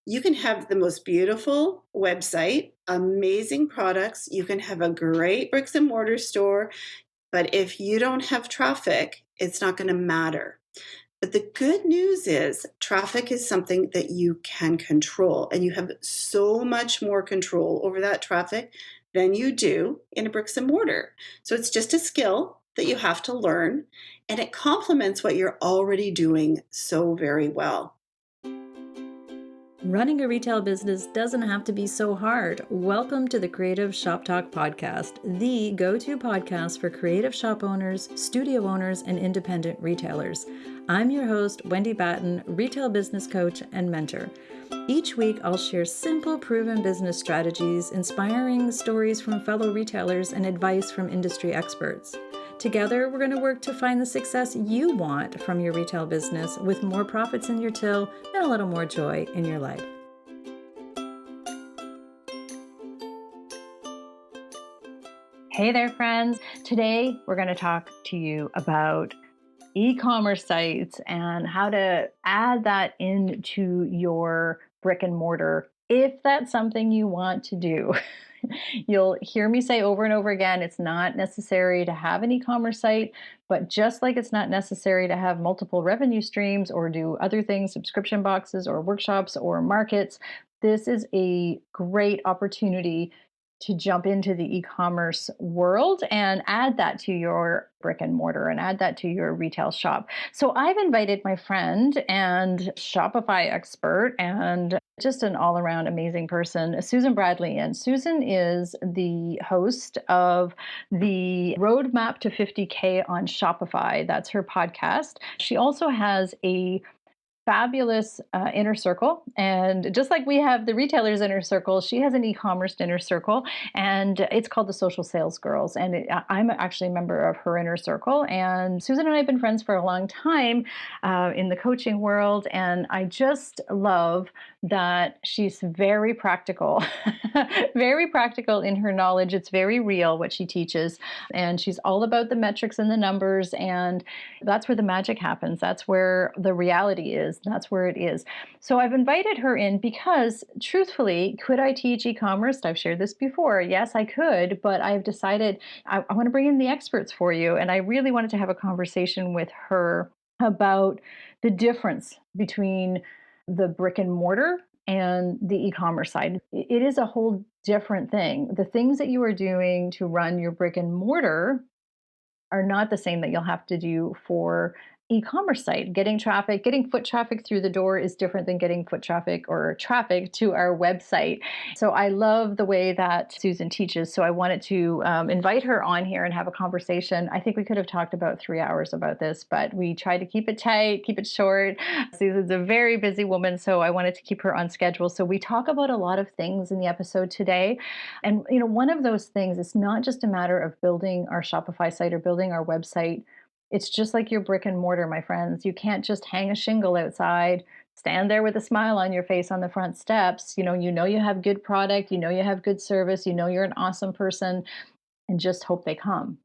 You can have the most beautiful website, amazing products. You can have a great bricks and mortar store, but if you don't have traffic, it's not going to matter. But the good news is traffic is something that you can control, and you have so much more control over that traffic than you do in a bricks and mortar. So it's just a skill that you have to learn, and it complements what you're already doing so very well. Running a retail business doesn't have to be so hard. Welcome to the Creative Shop Talk podcast, the go-to podcast for creative shop owners, studio owners, and independent retailers. I'm your host, Wendy Batten, retail business coach and mentor. Each week, I'll share simple, proven business strategies, inspiring stories from fellow retailers, and advice from industry experts. Together, we're going to work to find the success you want from your retail business with more profits in your till and a little more joy in your life. Hey there, friends. Today, we're going to talk to you about e-commerce sites and how to add that into your brick and mortar if that's something you want to do. You'll hear me say over and over again, it's not necessary to have an e-commerce site, but just like it's not necessary to have multiple revenue streams or do other things, subscription boxes or workshops or markets, this is a great opportunity to jump into the e-commerce world and add that to your brick and mortar and add that to your retail shop. So I've invited my friend and Shopify expert and just an all-around amazing person, Susan Bradley. And Susan is the host of the Roadmap to 50K on Shopify. That's her podcast. She also has a fabulous inner circle. And just like we have the retailers inner circle, she has an e-commerce inner circle, and it's called the Social Sales Girls. And I'm actually a member of her inner circle. And Susan and I have been friends for a long time in the coaching world. And I just love that she's very practical, very practical in her knowledge. It's very real what she teaches. And she's all about the metrics and the numbers. And that's where the magic happens. That's where the reality is. That's where it is. So I've invited her in because, truthfully, could I teach e-commerce? I've shared this before. Yes, I could, but I've decided I want to bring in the experts for you. And I really wanted to have a conversation with her about the difference between the brick and mortar and the e-commerce side. It is a whole different thing. The things that you are doing to run your brick and mortar are not the same that you'll have to do for e-commerce site. Getting traffic, getting foot traffic through the door is different than getting foot traffic or traffic to our website. So I love the way that Susan teaches. So I wanted to invite her on here and have a conversation. I think we could have talked about 3 hours about this, but we try to keep it tight, keep it short. Susan's a very busy woman, so I wanted to keep her on schedule. So we talk about a lot of things in the episode today. And one of those things is not just a matter of building our Shopify site or building our website. It's just like your brick and mortar, my friends. You can't just hang a shingle outside, stand there with a smile on your face on the front steps. You know you have good product, you have good service, you're an awesome person, and just hope they come.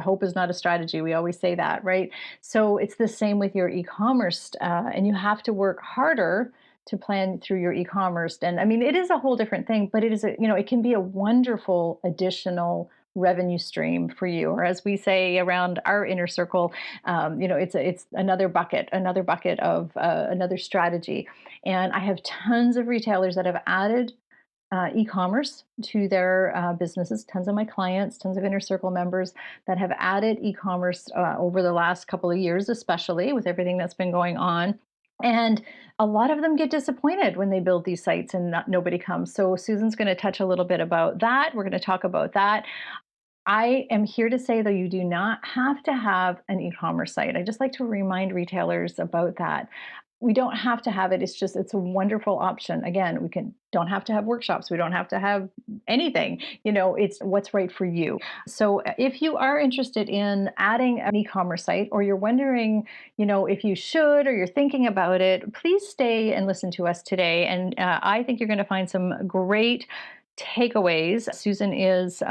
Hope is not a strategy. We always say that, right? So it's the same with your e-commerce, and you have to work harder to plan through your e-commerce. And I mean, it is a whole different thing, but it can be a wonderful additional revenue stream for you, or as we say around our inner circle, it's another bucket of another strategy. And I have tons of retailers that have added e-commerce to their businesses, tons of my clients, tons of inner circle members that have added e-commerce over the last couple of years, especially with everything that's been going on. And a lot of them get disappointed when they build these sites and nobody comes. So Susan's going to touch a little bit about that. We're going to talk about that. I am here to say, though, you do not have to have an e-commerce site. I just like to remind retailers about that. We don't have to have it. It's a wonderful option. Again, don't have to have workshops. We don't have to have anything. It's what's right for you. So if you are interested in adding an e-commerce site, or you're wondering, if you should, or you're thinking about it, please stay and listen to us today. And I think you're going to find some great takeaways. Susan is,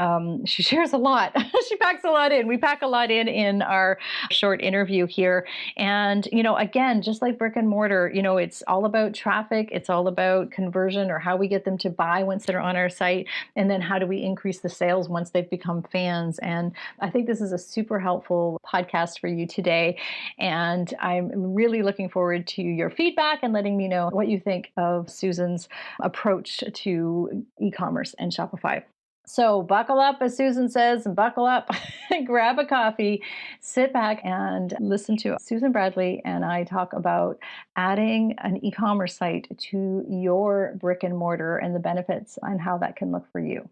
she shares a lot. She packs a lot in. We pack a lot in our short interview here. And, again, just like brick and mortar, it's all about traffic. It's all about conversion, or how we get them to buy once they're on our site. And then how do we increase the sales once they've become fans? And I think this is a super helpful podcast for you today. And I'm really looking forward to your feedback and letting me know what you think of Susan's approach to e-commerce and Shopify. So buckle up, as Susan says, and buckle up, grab a coffee, sit back and listen to Susan Bradley and I talk about adding an e-commerce site to your brick and mortar and the benefits and how that can look for you.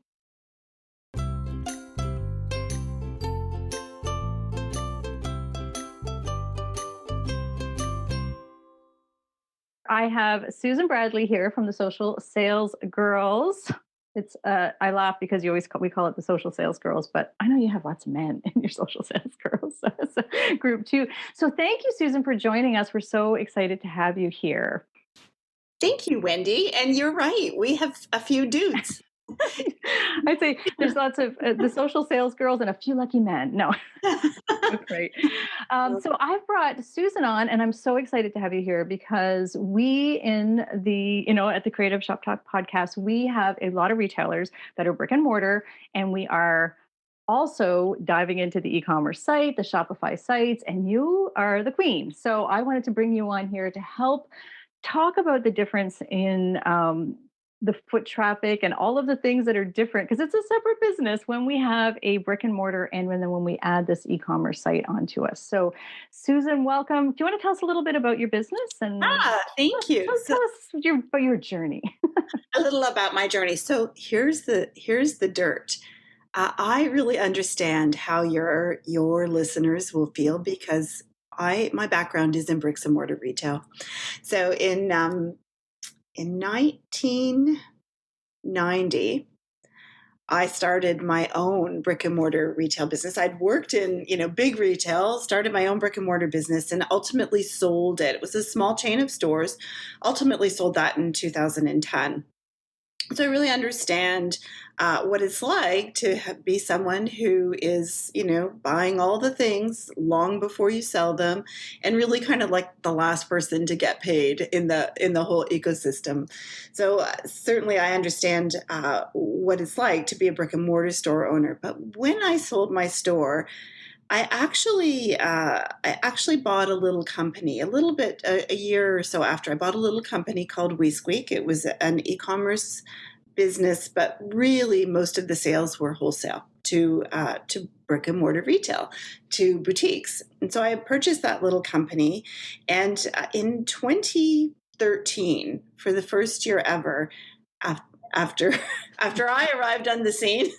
I have Susan Bradley here from the Social Sales Girls. It's I laugh because we call it the Social Sales Girls, but I know you have lots of men in your Social Sales Girls group too. So thank you, Susan, for joining us. We're so excited to have you here. Thank you, Wendy. And you're right. We have a few dudes. I'd say there's lots of the social sales girls and a few lucky men. No, that's great. So I've brought Susan on, and I'm so excited to have you here because we in the, at the Creative Shop Talk podcast, we have a lot of retailers that are brick and mortar, and we are also diving into the e-commerce site, the Shopify sites, and you are the queen. So I wanted to bring you on here to help talk about the difference in the foot traffic and all of the things that are different, because it's a separate business when we have a brick and mortar and when we add this e-commerce site onto us. So Susan, welcome. Do you want to tell us a little bit about your business? And thank you. Tell us about your journey. A little about my journey. So here's the dirt. I really understand how your listeners will feel because my background is in bricks and mortar retail. So in 1990, I started my own brick and mortar retail business. I'd worked in, big retail, started my own brick and mortar business, and ultimately sold it. It was a small chain of stores. Ultimately sold that in 2010. So I really understand what it's like to be someone who is, buying all the things long before you sell them, and really kind of like the last person to get paid in the whole ecosystem. So certainly I understand what it's like to be a brick and mortar store owner. But when I sold my store, I actually bought a little company a little bit a year or so after. I bought a little company called We Squeak. It was an e-commerce business, but really most of the sales were wholesale to brick and mortar retail, to boutiques. And so I purchased that little company, and in 2013, for the first year ever, after I arrived on the scene,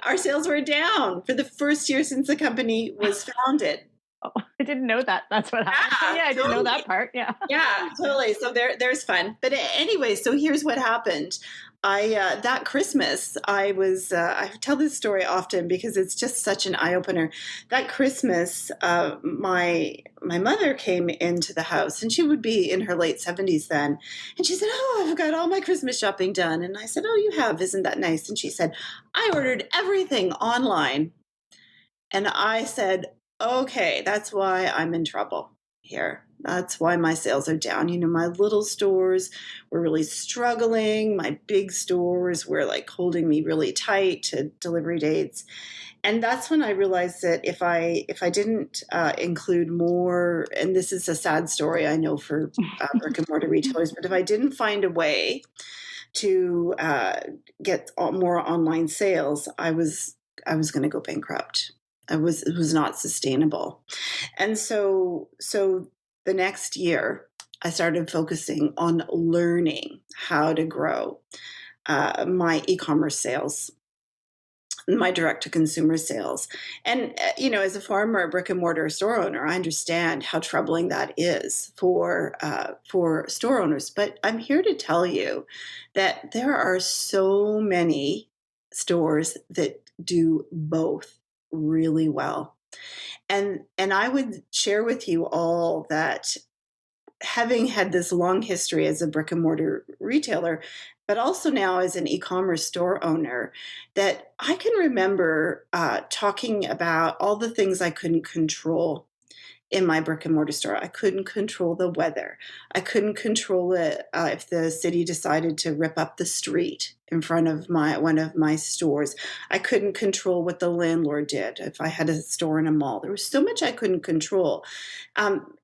our sales were down for the first year since the company was founded. Oh, I didn't know that. That's what happened. Yeah, I didn't know that part. Yeah. Yeah, totally. So there's fun. But anyway, so here's what happened. That Christmas, I tell this story often because it's just such an eye opener. That Christmas, my mother came into the house, and she would be in her late 70s then, and she said, "Oh, I've got all my Christmas shopping done." And I said, "Oh, you have? Isn't that nice?" And she said, "I ordered everything online." And I said, "Okay, that's why I'm in trouble here. That's why my sales are down. My little stores were really struggling. My big stores were like holding me really tight to delivery dates." And that's when I realized that if I didn't include more, and this is a sad story, I know, for brick and mortar retailers, but if I didn't find a way to get more online sales, I was going to go bankrupt. It was not sustainable. And so the next year, I started focusing on learning how to grow my e-commerce sales, my direct-to-consumer sales. And, as a former brick-and-mortar store owner, I understand how troubling that is for store owners. But I'm here to tell you that there are so many stores that do both really well. And I would share with you all that having had this long history as a brick and mortar retailer, but also now as an e-commerce store owner, that I can remember talking about all the things I couldn't control in my brick and mortar store. I couldn't control the weather. I couldn't control it if the city decided to rip up the street in front of my one of my stores. I couldn't control what the landlord did if I had a store in a mall. There was so much I couldn't control. Um,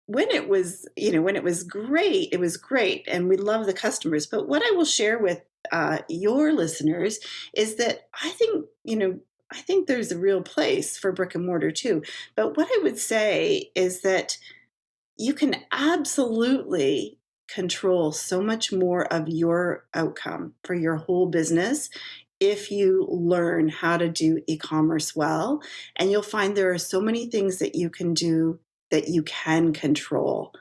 when it was, when it was great, it was great, and we love the customers. But what I will share with your listeners is that I think there's a real place for brick and mortar too. But what I would say is that you can absolutely control so much more of your outcome for your whole business if you learn how to do e-commerce well. And you'll find there are so many things that you can do that you can control.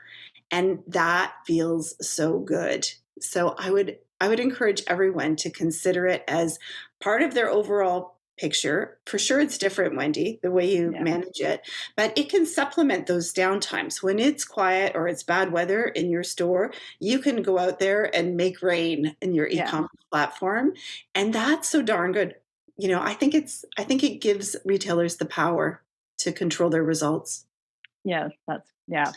And that feels so good. So I would encourage everyone to consider it as part of their overall picture. For sure it's different, Wendy, the way you Yeah. manage it, but it can supplement those downtimes. When it's quiet or it's bad weather in your store, you can go out there and make rain in your Yeah. e-commerce platform, and that's so darn good. I think it gives retailers the power to control their results. Yeah,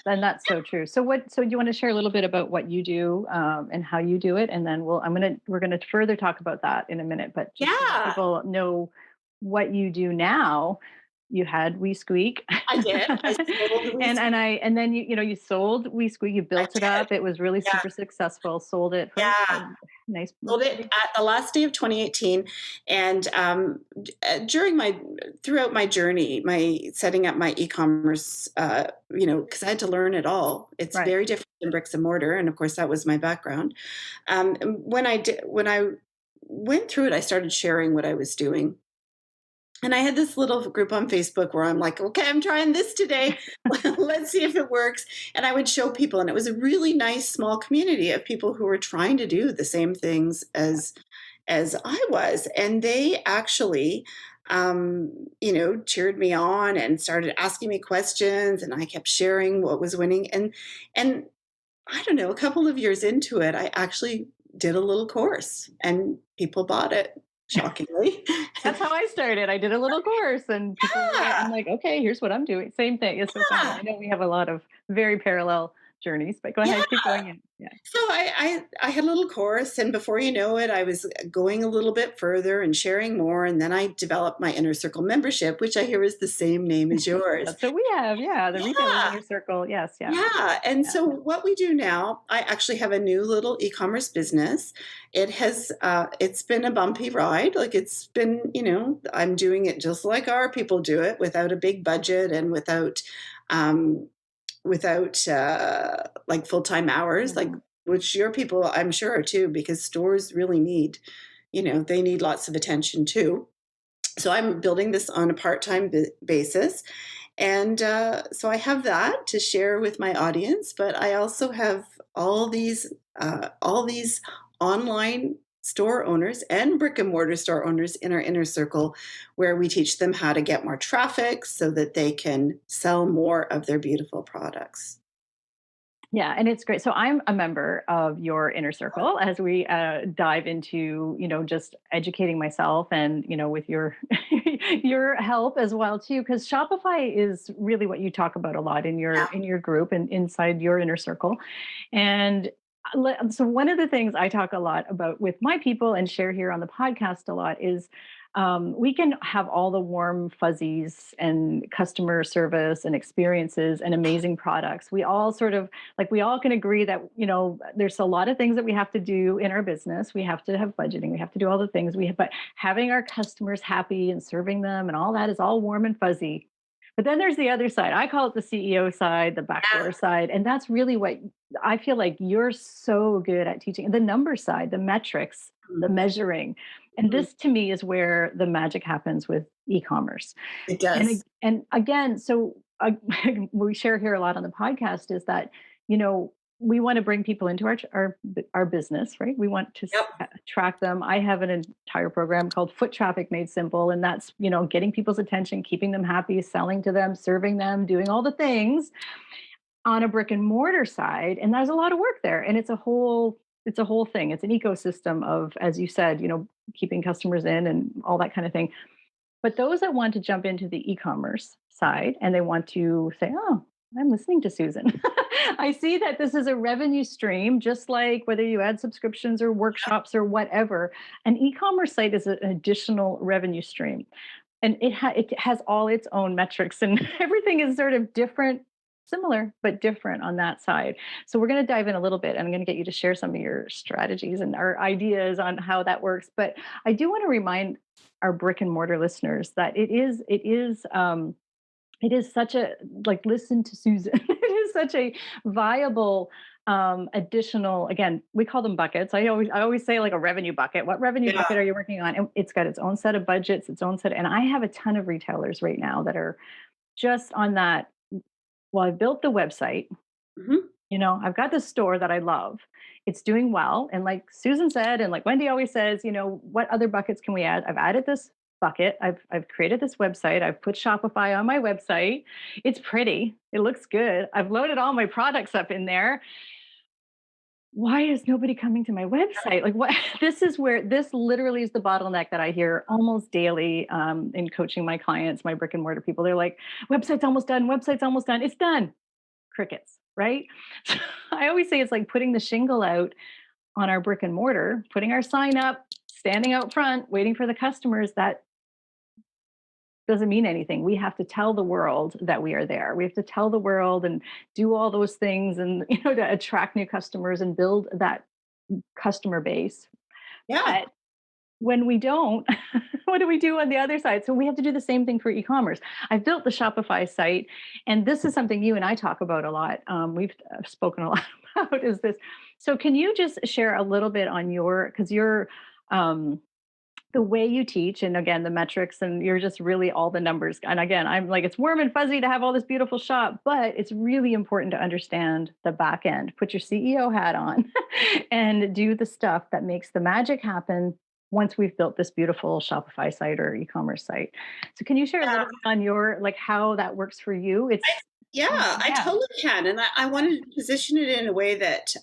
and that's so true. So you want to share a little bit about what you do, and how you do it, and then we're gonna further talk about that in a minute. But just so that Yeah, people know what you do now, you had We Squeak, I did. I sold and Louis. and then you sold We Squeak. You I built it did. up. It was really Yeah, super successful. Sold it for yeah. a nice, Sold it pretty. at the last day of 2018, and during my throughout my journey, my setting up my e-commerce, because I had to learn it all. It's Right. very different than bricks and mortar, and of course that was my background. When I went through it, I started sharing what I was doing. And I had this little group on Facebook where I'm like, okay, I'm trying this today. Let's see if it works. And I would show people, and it was a really nice small community of people who were trying to do the same things as I was. And they actually cheered me on and started asking me questions, and I kept sharing what was winning. And I don't know, a couple of years into it, I actually did a little course and people bought it, shockingly. That's how I started. I did a little course and people were I'm Yeah, like, "Okay, here's what I'm doing." Same thing. It's so funny. yeah, I know we have a lot of very parallel journeys, but go yeah. ahead, keep going in. Yeah. So I had a little course, and before you know it, I was going a little bit further and sharing more. And then I developed my Inner Circle membership, which I hear is the same name as yours. That's what we have. Yeah, the Retailers Yeah, Inner Circle. Yes, yeah. yeah. And Yeah. so what we do now, I actually have a new little e-commerce business. It's been a bumpy ride. Like it's been, I'm doing it just like our people do it, without a big budget and um, without like full-time hours, like Mhm. which your people I'm sure are too, because stores really need, they need lots of attention too. So I'm building this on a part-time basis, and so I have that to share with my audience, but I also have all these online store owners and brick and mortar store owners in our inner circle, where we teach them how to get more traffic so that they can sell more of their beautiful products. Yeah, and it's great. So I'm a member of your inner circle as we dive into, just educating myself and, with your your help as well too, because Shopify is really what you talk about a lot in your Yeah. group and inside your inner circle. And so one of the things I talk a lot about with my people and share here on the podcast a lot is we can have all the warm fuzzies and customer service and experiences and amazing products. We all sort of we all can agree that there's a lot of things that we have to do in our business. We have to have budgeting. We have to do all the things but having our customers happy and serving them and all that is all warm and fuzzy. But then there's the other side. I call it the CEO side, the backdoor side. And that's really what I feel like you're so good at teaching the number side, the metrics, the measuring. And Mhm. this to me is where the magic happens with e-commerce. It does. And again, so we share here a lot on the podcast is that, you know, we want to bring people into our business, right? We want to Yep. track them. I have an entire program called Foot Traffic Made Simple, and that's getting people's attention, keeping them happy, selling to them, serving them, doing all the things on a brick and mortar side. And there's a lot of work there, and it's a whole it's a whole thing. It's an ecosystem of, as you said, keeping customers in and all that kind of thing. But those that want to jump into the e-commerce side and they want to say, "Oh, I'm listening to Susan. I see that this is a revenue stream, just like whether you add subscriptions or workshops or whatever. An e-commerce site is an additional revenue stream, and it has all its own metrics, and everything is sort of different, similar but different on that side. So we're going to dive in a little bit. I'm going to get you to share some of your strategies and our ideas on how that works. But I do want to remind our brick and mortar listeners that it is such a, like, listen to Susan. It is such a viable additional, again, we call them buckets. I always say, like, a revenue bucket. What revenue Yeah. bucket are you working on? And it's got its own set of budgets, its own set. And I have a ton of retailers right now that are just on that. Well, I built the website. Mhm. I've got this store that I love. It's doing well. And like Susan said, and like Wendy always says, what other buckets can we add? I've added this bucket. I've created this website. I've put Shopify on my website. It's pretty. It looks good. I've loaded all my products up in there. Why is nobody coming to my website? Like, what? This literally is the bottleneck that I hear almost daily in coaching my clients, my brick and mortar people. They're like, website's almost done. Website's almost done. It's done. Crickets, right? So I always say it's like putting the shingle out on our brick and mortar, putting our sign up, standing out front, waiting for the customers. That doesn't mean anything. We have to tell the world that we are there. We have to tell the world and do all those things, and to attract new customers and build that customer base. Yeah. But when we don't, what do we do on the other side? So we have to do the same thing for e-commerce. I've built the Shopify site, and this is something you and I talk about a lot. We've spoken a lot about is this. So can you just share a little bit on because you're the way you teach, and again, the metrics, and you're just really all the numbers. And again, I'm like, it's warm and fuzzy to have all this beautiful shop, but it's really important to understand the back end. Put your CEO hat on and do the stuff that makes the magic happen once we've built this beautiful Shopify site or e-commerce site. So can you share a Yeah. little bit on your, like, how that works for you? Yeah, I Yeah. totally can, and I wanted to position it in a way that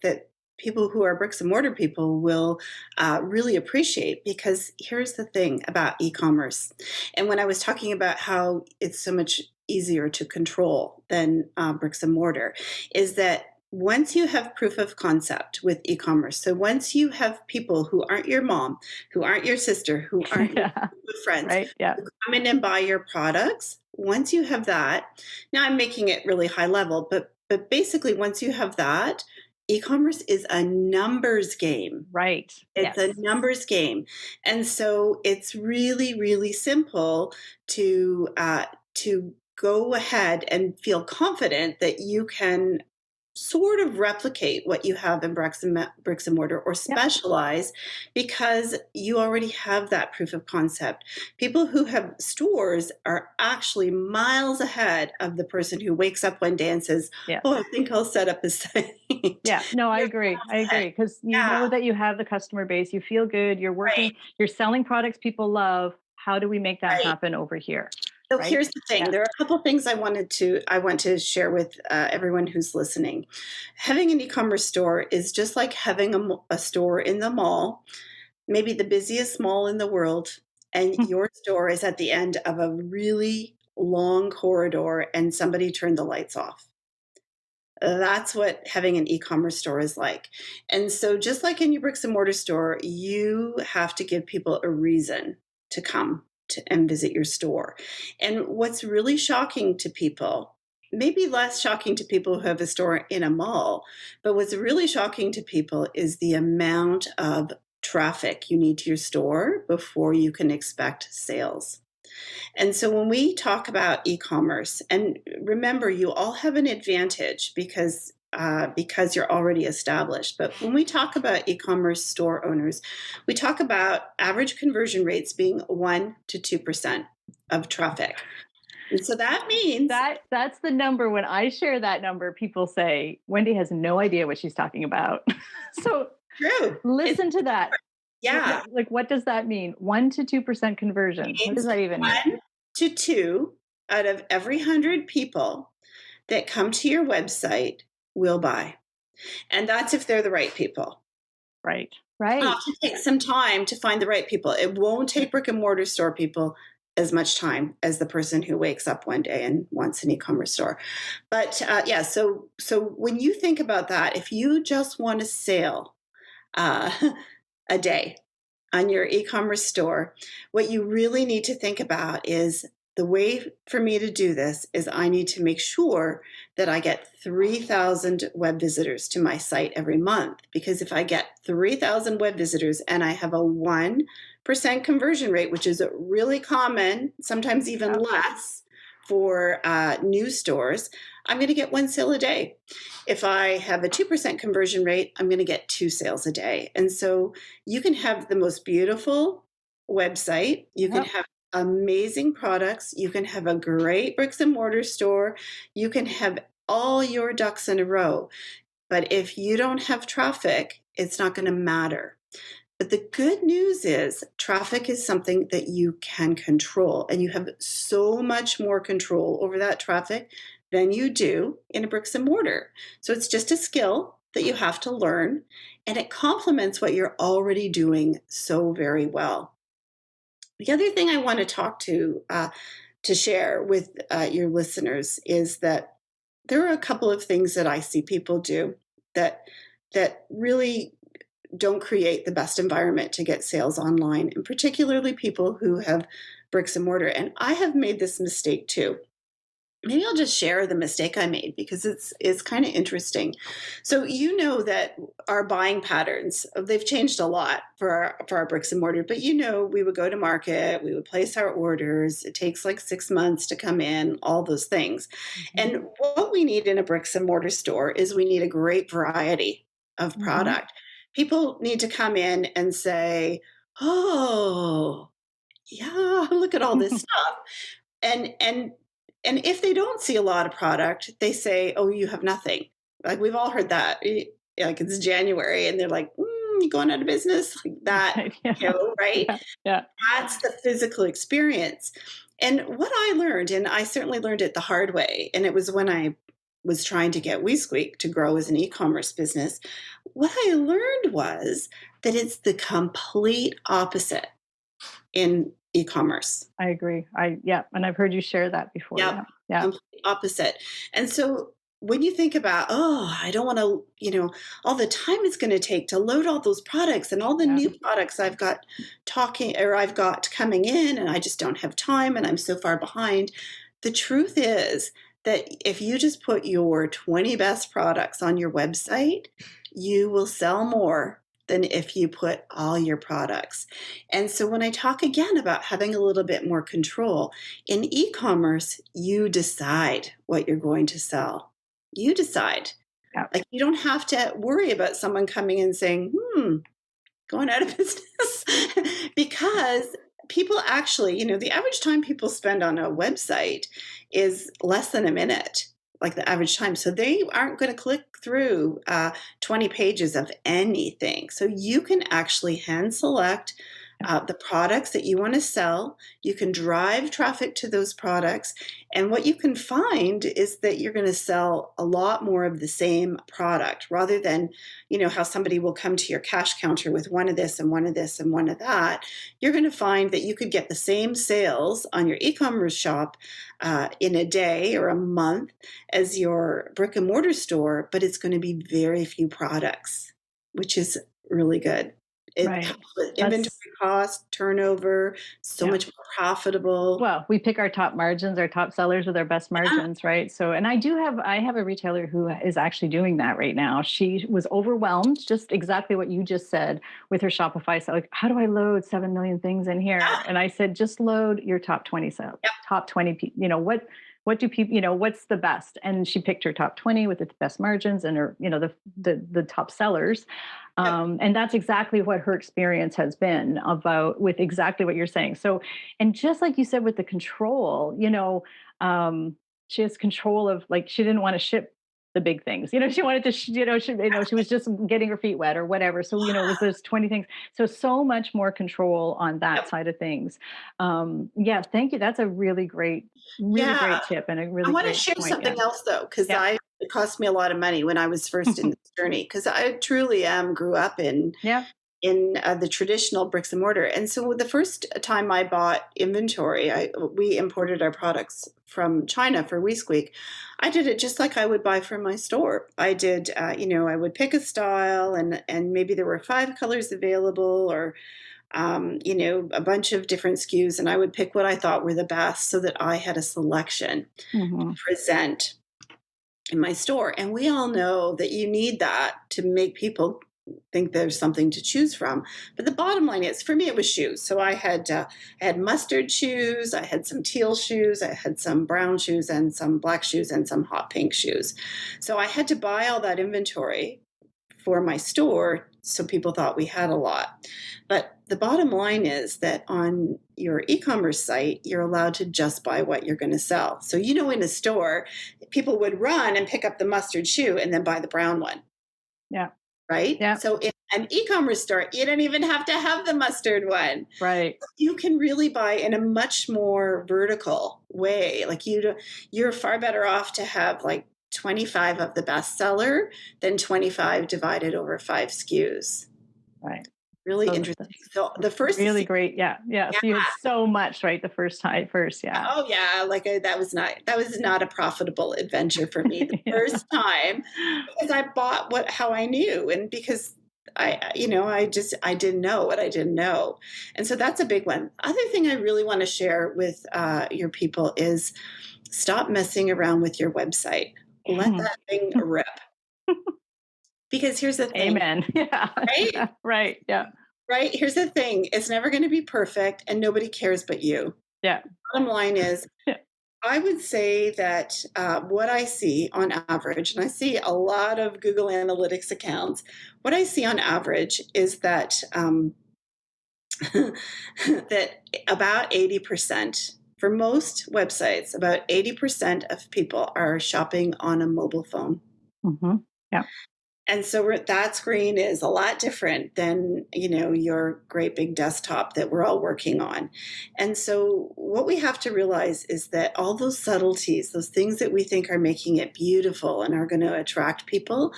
that people who are bricks and mortar people will really appreciate. Because here's the thing about e-commerce, and when I was talking about how it's so much easier to control than bricks and mortar, is that once you have proof of concept with e-commerce, so once you have people who aren't your mom, who aren't your sister, who aren't your Yeah. friends, Right. Yeah. who come in and buy your products, once you have that, now I'm making it really high level, but basically once you have that, e-commerce is a numbers game. Right. It's a Yes. numbers game. And so it's really, really simple to go ahead and feel confident that you can sort of replicate what you have in bricks and mortar, or Yep. specialize, because you already have that proof of concept. People who have stores are actually miles ahead of the person who wakes up one day and says, Yes. "Oh, I think I'll set up a site." Yeah, no, I You're agree. I miles ahead. agree because you Yeah, know that you have the customer base, you feel good, you're right, working, you're selling products people love. How do we make that right. happen over here? So Right? here's the thing. Yeah. There are a couple things I want to share with everyone who's listening. Having an e-commerce store is just like having a store in the mall, maybe the busiest mall in the world, and your store is at the end of a really long corridor and somebody turned the lights off. That's what having an e-commerce store is like. And so just like in your bricks and mortar store, you have to give people a reason to come and visit your store. And what's really shocking to people, maybe less shocking to people who have a store in a mall, but what's really shocking to people is the amount of traffic you need to your store before you can expect sales. And so when we talk about e-commerce, and remember, you all have an advantage because you're already established. But when we talk about e-commerce store owners, we talk about average conversion rates being 1 to 2% of traffic. And so that means That's the number. When I share that number, people say, Wendy has no idea what she's talking about. So true. It's listen to that. yeah, Like, what does that mean? 1 to 2% conversion. it What does means that even mean? 1 to 2 out of every 100 people that come to your website will buy. And that's if they're the right people. Right. It'll Right. have to take some time to find the right people. It won't take brick and mortar store people as much time as the person who wakes up one day and wants an e-commerce store. But yeah, so when you think about that, if you just want a sale uh, a day on your e-commerce store, what you really need to think about is the way for me to do this is I need to make sure that I get 3,000 web visitors to my site every month. Because if I get 3,000 web visitors and I have a 1% conversion rate, which is really common, sometimes even Yeah. less for new stores, I'm going to get one sale a day. If I have a 2% conversion rate, I'm going to get two sales a day. And so you can have the most beautiful website, you can Yep. have amazing products, you can have a great bricks and mortar store, you can have all your ducks in a row. But if you don't have traffic, it's not going to matter. But the good news is traffic is something that you can control, and you have so much more control over that traffic than you do in a bricks and mortar. So it's just a skill that you have to learn, and it complements what you're already doing so very well. The other thing I want to talk to share with your listeners is that there are a couple of things that I see people do that really don't create the best environment to get sales online, and particularly people who have bricks and mortar. And I have made this mistake too. Maybe I'll just share the mistake I made because it's kind of interesting. So you know that our buying patterns they've changed a lot for our bricks and mortar. But you know we would go to market, we would place our orders. It takes like 6 months to come in, all those things. Hmm. And what we need in a bricks and mortar store is we need a great variety of Hmm. product. People need to come in and say, "Oh, yeah, look at all this stuff." And if they don't see a lot of product, they say, "Oh, you have nothing." Like we've all heard that. Like it's January, and they're like, "You going out of business?" Like that, Right. Yeah. right? Yeah. Yeah. That's the physical experience. And what I learned, and I certainly learned it the hard way, and it was when I was trying to get We Squeak to grow as an e-commerce business. What I learned was that it's the complete opposite in e-commerce. I agree. Yeah, and I've heard you share that before. Yep, Yeah. Yeah. complete opposite. And so when you think about, oh, I don't want to, all the time it's going to take to load all those products and all the Yeah. new products I've got I've got coming in, and I just don't have time and I'm so far behind. The truth is that if you just put your 20 best products on your website, you will sell more than if you put all your products. And so when I talk again about having a little bit more control, in e-commerce, you decide what you're going to sell. You decide. Yeah. Like you don't have to worry about someone coming and saying, going out of business. Because people actually, the average time people spend on a website is less than a minute, like the average time. So they aren't going to click through 20 pages of anything. So you can actually hand select the products that you want to sell. You can drive traffic to those products. And what you can find is that you're going to sell a lot more of the same product rather than, how somebody will come to your cash counter with one of this and one of this and one of that. You're going to find that you could get the same sales on your e-commerce shop in a day or a month as your brick and mortar store, but it's going to be very few products, which is really good. It Right. helps with inventory That's cost, turnover, so yeah. much more profitable. Well, we pick our top margins, our top sellers with our best Yeah. margins, right? So, and I have a retailer who is actually doing that right now. She was overwhelmed, just exactly what you just said with her Shopify. So, like, how do I load 7 million things in here? And I said, just load your top 20 sales, Yep. top 20 people. What do people, what's the best? And she picked her top 20 with the best margins and her, the top sellers. Yep. And that's exactly what her experience has been about with exactly what you're saying. So, and just like you said with the control, she has control of, like, she didn't want to ship the big things. She wanted to, she was just getting her feet wet or whatever. So, it was those 20 things. So much more control on that Yep. side of things. Yeah, thank you. That's a really Yeah. great tip and a I really want to great share point. something Yeah. else though, because Yeah. It cost me a lot of money when I was first in this journey because I truly grew up Yeah. in the traditional bricks and mortar. And so the first time I bought inventory, we imported our products from China for We Squeak. I did it just like I would buy from my store. I did, I would pick a style, and maybe there were 5 colors available, or a bunch of different SKUs, and I would pick what I thought were the best so that I had a selection to Hmm. present in my store. And we all know that you need that to make people think there's something to choose from. But the bottom line is, for me, it was shoes. So I had mustard shoes, I had some teal shoes, I had some brown shoes, and some black shoes, and some hot pink shoes. So I had to buy all that inventory for my store so people thought we had a lot. But the bottom line is that on your e-commerce site, you're allowed to just buy what you're going to sell. So, in a store, people would run and pick up the mustard shoe and then buy the brown one, Yeah. right? Yeah. So in an e-commerce store, you don't even have to have the mustard one. Right. You can really buy in a much more vertical way. Like you're far better off to have like 25 of the bestseller than 25 divided over 5 SKUs. Right. Really So interesting. that's So the first, really great. Yeah. Yeah. yeah, So you had so much, right? The first time, first. Yeah. oh yeah, like that was not a profitable adventure for me the Yeah. first time, because I bought how I knew, and because I didn't know what I didn't know, and so that's a big one. Other thing I really want to share with your people is stop messing around with your website. Let that thing rip. Because here's the thing, Amen. Yeah. right? Yeah. Right. Yeah. Right? Here's the thing. It's never going to be perfect, and nobody cares but you. Yeah. Bottom line is, Yeah. I would say that what I see on average, and I see a lot of Google Analytics accounts, what I see on average is that that about 80%, for most websites, about 80% of people are shopping on a mobile phone. Hmm. Yeah. And so that screen is a lot different than, your great big desktop that we're all working on. And so what we have to realize is that all those subtleties, those things that we think are making it beautiful and are going to attract people,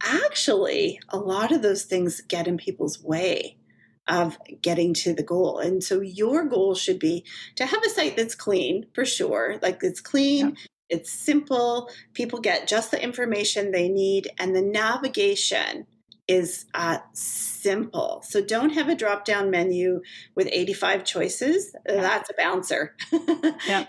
actually, a lot of those things get in people's way of getting to the goal. And so your goal should be to have a site that's clean, for sure. Like, it's Yeah. clean, it's simple, people get just the information they need, and the navigation is simple. So don't have a drop down menu with 85 choices. Yeah. That's a bouncer. Yeah.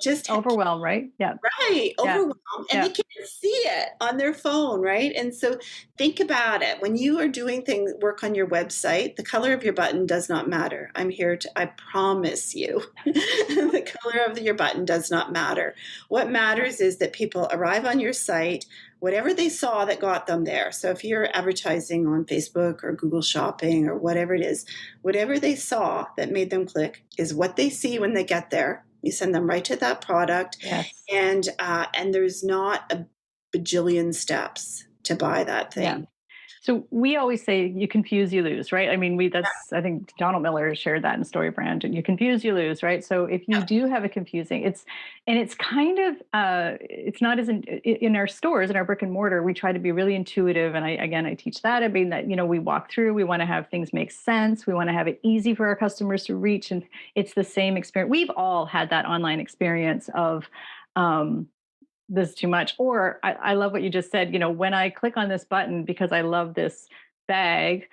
Just Overwhelm, right? Yeah. right, Yeah. overwhelmed, and they Yeah. can't see it on their phone, right? And so think about it. When you are doing work on your website, the color of your button does not matter. I promise you, the color of your button does not matter. What matters is that people arrive on your site, whatever they saw that got them there. So if you're advertising on Facebook or Google Shopping or whatever it is, whatever they saw that made them click is what they see when they get there. You send them right to that product, Yes. and there's not a bajillion steps to buy that Yeah. thing. So we always say you confuse, you lose, right? I mean, I think Donald Miller shared that in Story Brand, and you confuse, you lose, right? So if you Yeah. do have a confusing, it's kind of, it's not as in our stores, in our brick and mortar, we try to be really intuitive. And I teach that. I mean, that, we walk through, we want to have things make sense. We want to have it easy for our customers to reach. And it's the same experience. We've all had that online experience of, this is too much. Or I love what you just said, when I click on this button because I love this bag,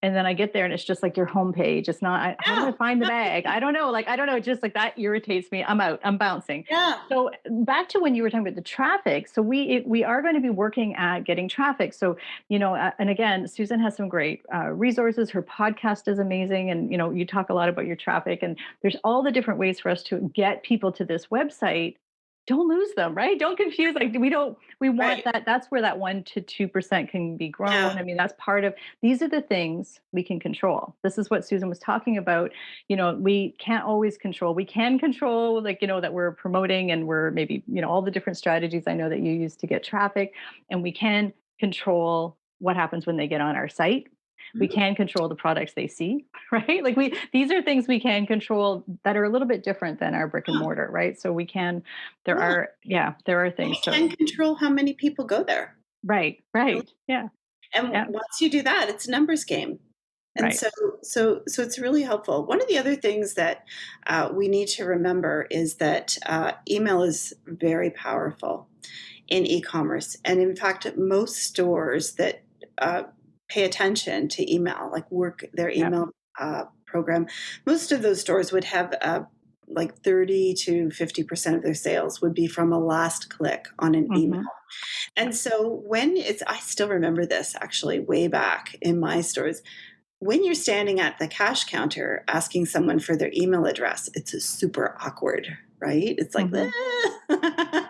and then I get there and it's just like your homepage. It's not, how do I Yeah. find the bag? I don't know. Like, I don't know. Just like that irritates me. I'm out. I'm bouncing. Yeah. So back to when you were talking about the traffic. So we are going to be working at getting traffic. So, and again, Susan has some great resources. Her podcast is amazing. And, you talk a lot about your traffic, and there's all the different ways for us to get people to this website. Don't lose them, right? Don't confuse. Like, we want Right. that. That's where that 1 to 2% can be grown. Yeah. I mean, that's part of, these are the things we can control. This is what Susan was talking about. We can't always control. We can control, like, that we're promoting, and we're maybe, all the different strategies I know that you use to get traffic. And we can control what happens when they get on our site. We Mhm. can control the products they see. right? Like these are things we can control that are a little bit different than our brick and Yeah, mortar, right? So we can, yeah. there are And things. you can So, control how many people go there. right, right. Yeah, And yeah, once you do that, it's a numbers game. And right. so it's really helpful. One of the other things that we need to remember is that email is very powerful in e-commerce. And in fact, most stores that uh, pay attention to email, like work their Yeah. email program, most of those stores would have like 30 to 50% of their sales would be from a last click on an email. Hmm. Yeah. And so when it's, I still remember this actually way back in my stores. When you're standing at the cash counter asking someone for their email address, it's a super awkward, right? It's like, Hmm.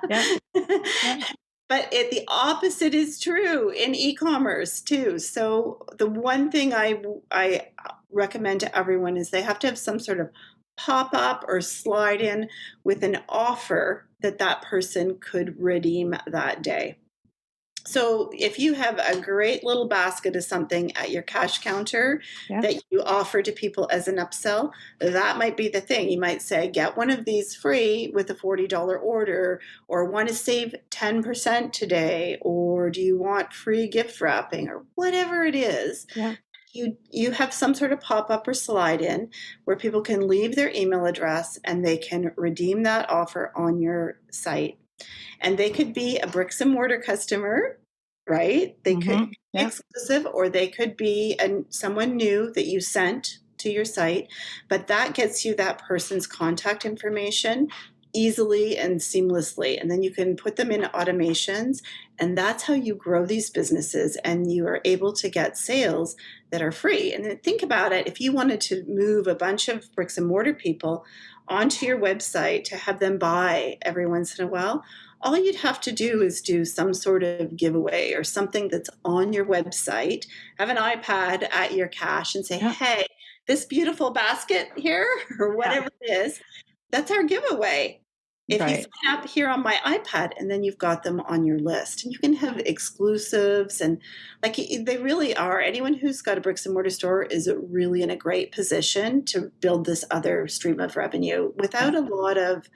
Yeah. Yeah. but the opposite is true in e-commerce too. So the one thing I recommend to everyone is they have to have some sort of pop up or slide in with an offer that that person could redeem that day. So if you have a great little basket of something at your cash counter Yeah. that you offer to people as an upsell, that might be the thing. You might say, get one of these free with a $40 order, or want to save 10% today, or do you want free gift wrapping, or whatever it is. Yeah. You have some sort of pop-up or slide in where people can leave their email address and they can redeem that offer on your site. And they could be a bricks and mortar customer, right? They could Hmm. be Yeah. exclusive, or they could be someone new that you sent to your site. But that gets you that person's contact information easily and seamlessly. And then you can put them in automations. And that's how you grow these businesses. And you are able to get sales that are free. And then think about it, if you wanted to move a bunch of bricks and mortar people onto your website to have them buy every once in a while, all you'd have to do is do some sort of giveaway or something that's on your website, have an iPad at your cache and say, Yeah. hey, this beautiful basket here, or Yeah. whatever it is, that's our giveaway. If you sign Right. up here on my iPad, and then you've got them on your list, and you can have exclusives, and like they really are. Anyone who's got a bricks and mortar store is really in a great position to build this other stream of revenue Yeah. without a lot of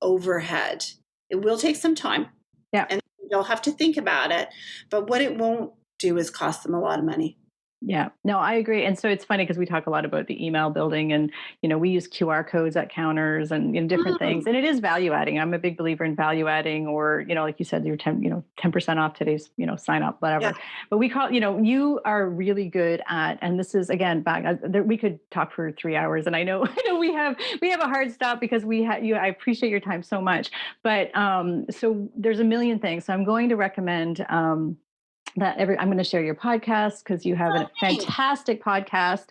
overhead. It will take some time, Yeah. and they'll have to think about it, but what it won't do is cost them a lot of money. Yeah, no, I agree. And so it's funny because we talk a lot about the email building and, we use QR codes at counters and different Mm, things. And it is value adding. I'm a big believer in value adding or, like you said, your 10% off today's, sign up, yeah. whatever. But we call, you are really good at, and this is again, back, we could talk for 3 hours. And I know, I know we have a hard stop because I appreciate your time so much. But so there's a million things. So I'm going to recommend, I'm going to share your podcast because you have Oh, a thanks. fantastic podcast.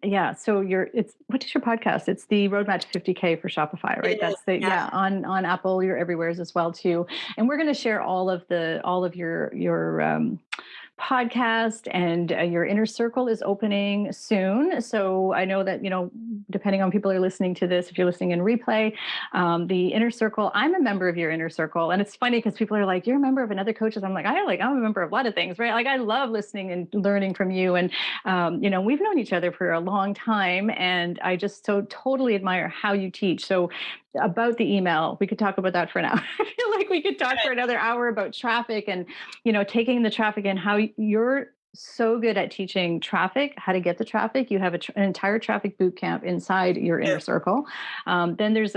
Yeah. So what is your podcast? It's the Roadmap to 50K for Shopify, right? It is, That's the, yeah. yeah, on Apple, you're everywheres as well too. And we're going to share all of your podcast and your inner circle is opening soon. So I know that, depending on people who are listening to this, if you're listening in replay, the inner circle, I'm a member of your inner circle. And it's funny because people are like, you're a member of another coaches. I'm like, I'm a member of a lot of things, right? Like I love listening and learning from you. And, we've known each other for a long time. And I just so totally admire how you teach. So about the email, we could talk about that for an hour. I feel like we could talk for another hour about traffic and, taking the traffic and how you're so good at teaching traffic, how to get the traffic. You have an entire traffic boot camp inside your Yeah. inner circle. Then there's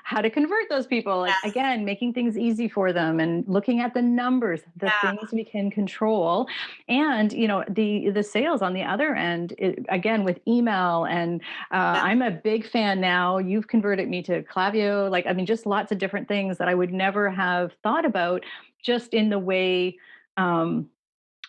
how to convert those people, like Yes. again, making things easy for them and looking at the numbers, the Yeah. things we can control. And, the sales on the other end, again, with email. And Yeah. I'm a big fan now. You've converted me to Klaviyo, just lots of different things that I would never have thought about just in the way,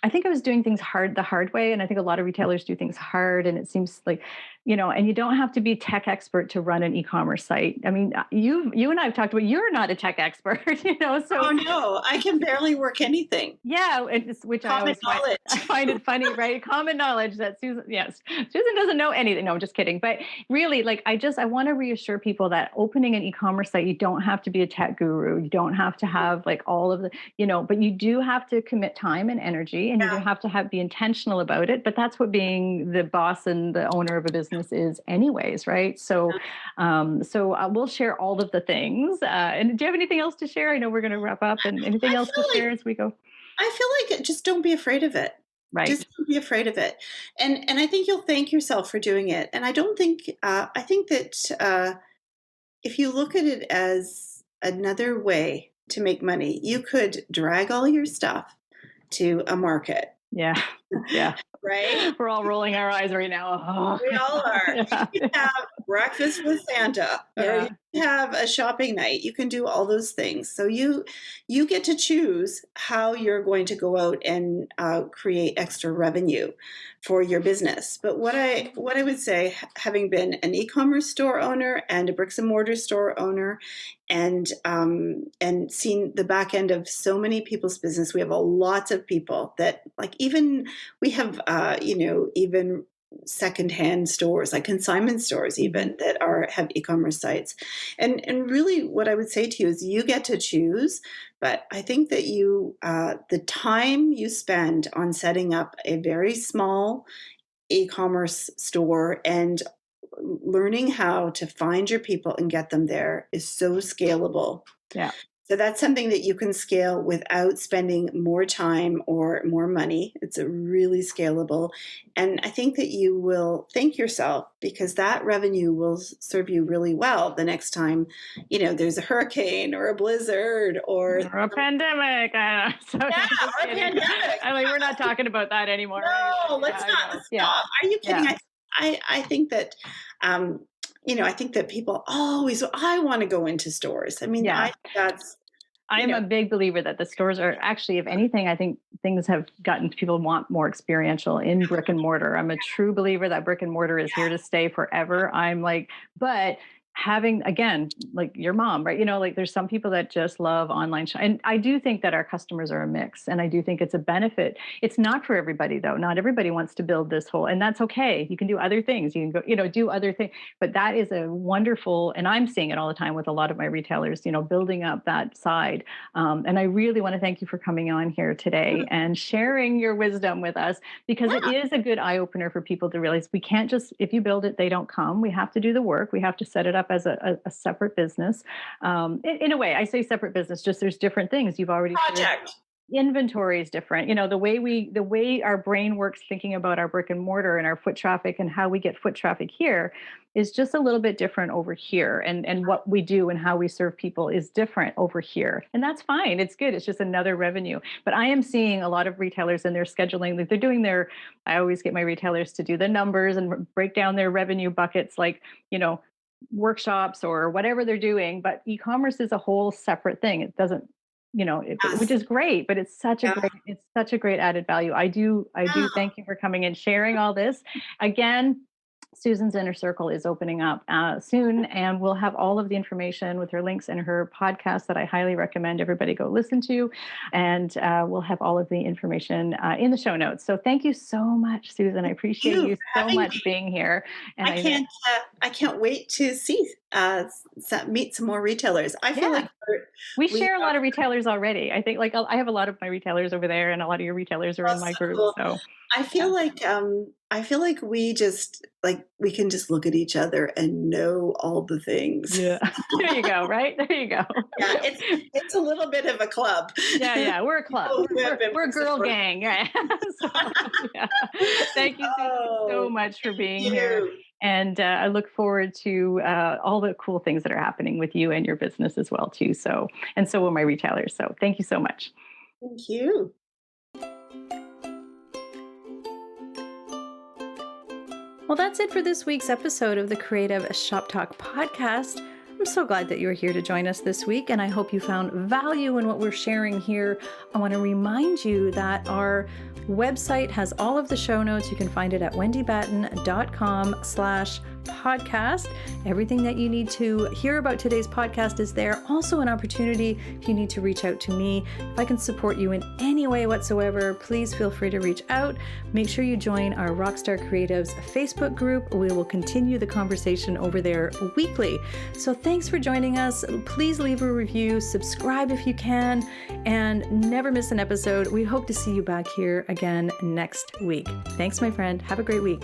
I think I was doing things the hard way. And I think a lot of retailers do things hard. And it seems like, and you don't have to be a tech expert to run an e-commerce site. I mean, you and I have talked about, you're not a tech expert, so Oh no, I can barely work anything. yeah, which I Common always find, I knowledge. find it funny, right? Common knowledge that Susan, yes, Susan doesn't know anything. No, I'm just kidding. But really, like, I want to reassure people that opening an e-commerce site, you don't have to be a tech guru. You don't have to have like all of the, but you do have to commit time and energy. right? And you have to be intentional about it. But that's what being the boss and the owner of a business is, anyways, right? So, we'll share all of the things. And do you have anything else to share? I know we're going to wrap up. And anything I else to feel like share as we go? just don't be afraid of it. Right. Just don't be afraid of it. And I think you'll thank yourself for doing it. And I don't think I think that if you look at it as another way to make money, you could drag all your stuff to a market, Yeah. Yeah. right? We're all rolling our eyes right now. We all are. Yeah. You can have breakfast with Santa, or you Yeah. can have a shopping night. You can do all those things. So you get to choose how you're going to go out and create extra revenue for your business. But what I would say, having been an e-commerce store owner and a bricks and mortar store owner, and seen the back end of so many people's business, we have lots of people that, like, even we have even secondhand stores, like consignment stores, even that have e-commerce sites. And really what I would say to you is you get to choose. But I think that the time you spend on setting up a very small e-commerce store and learning how to find your people and get them there is so scalable. Yeah. So that's something that you can scale without spending more time or more money. It's a really scalable. And I think that you will thank yourself, because that revenue will serve you really well the next time, there's a hurricane or a blizzard or a pandemic. or a pandemic. We're not talking about that anymore. No, let's not. Let's stop. Are you kidding? Yeah. I think that I think that people always, I want to go into stores. I mean, I'm a big believer that the stores are actually, if anything, I think things have gotten people want more experiential in brick and mortar. I'm a true believer that brick and mortar is here to stay forever. But having, again, like your mom, right? There's some people that just love online and I do think that our customers are a mix, and I do think it's a benefit. It's not for everybody, though. Not everybody wants to build this whole, and that's okay. You can do other things. You can go, do other things. But that is a wonderful, and I'm seeing it all the time with a lot of my retailers, building up that side. And I really want to thank you for coming on here today and sharing your wisdom with us, because it is a good eye opener for people to realize we can't just, if you build it, they don't come. We have to do the work. We have to set it up as a separate business. In a way, I say separate business, just there's different things you've already project. Inventory is different. The way our brain works thinking about our brick and mortar and our foot traffic and how we get foot traffic here is just a little bit different over here. And what we do and how we serve people is different over here. And that's fine. It's good. It's just another revenue. But I am seeing a lot of retailers and they're scheduling, like they're doing I always get my retailers to do the numbers and break down their revenue buckets, workshops or whatever they're doing. But e-commerce is a whole separate thing. It doesn't, which is great, but it's such a great added value. I do thank you for coming and sharing all this. Again, Susan's Inner Circle is opening up soon, and we'll have all of the information with her links and her podcast that I highly recommend everybody go listen to. And we'll have all of the information in the show notes. So thank you so much, Susan. I appreciate you so much being here. And I can't wait to meet some more retailers. I feel like we share a lot of retailers already. I think I have a lot of my retailers over there, and a lot of your retailers are in my group. Cool. So I feel like we can just look at each other and know all the things. Yeah. There you go. Right there you go. Yeah, it's a little bit of a club. Yeah, we're a club. We're a girl gang. Right? Thank you so much for being here. And I look forward to all the cool things that are happening with you and your business as well, too. And so will my retailers. So thank you so much. Thank you. Well, that's it for this week's episode of the Creative Shop Talk podcast. I'm so glad that you're here to join us this week, and I hope you found value in what we're sharing here. I want to remind you that our website has all of the show notes. You can find it at wendybatten.com/podcast podcast. Everything that you need to hear about today's podcast is there. Also an opportunity if you need to reach out to me. If I can support you in any way whatsoever, please feel free to reach out. Make sure you join our Rockstar Creatives Facebook group. We will continue the conversation over there weekly. So thanks for joining us. Please leave a review, subscribe if you can, and never miss an episode. We hope to see you back here again next week. Thanks, my friend. Have a great week.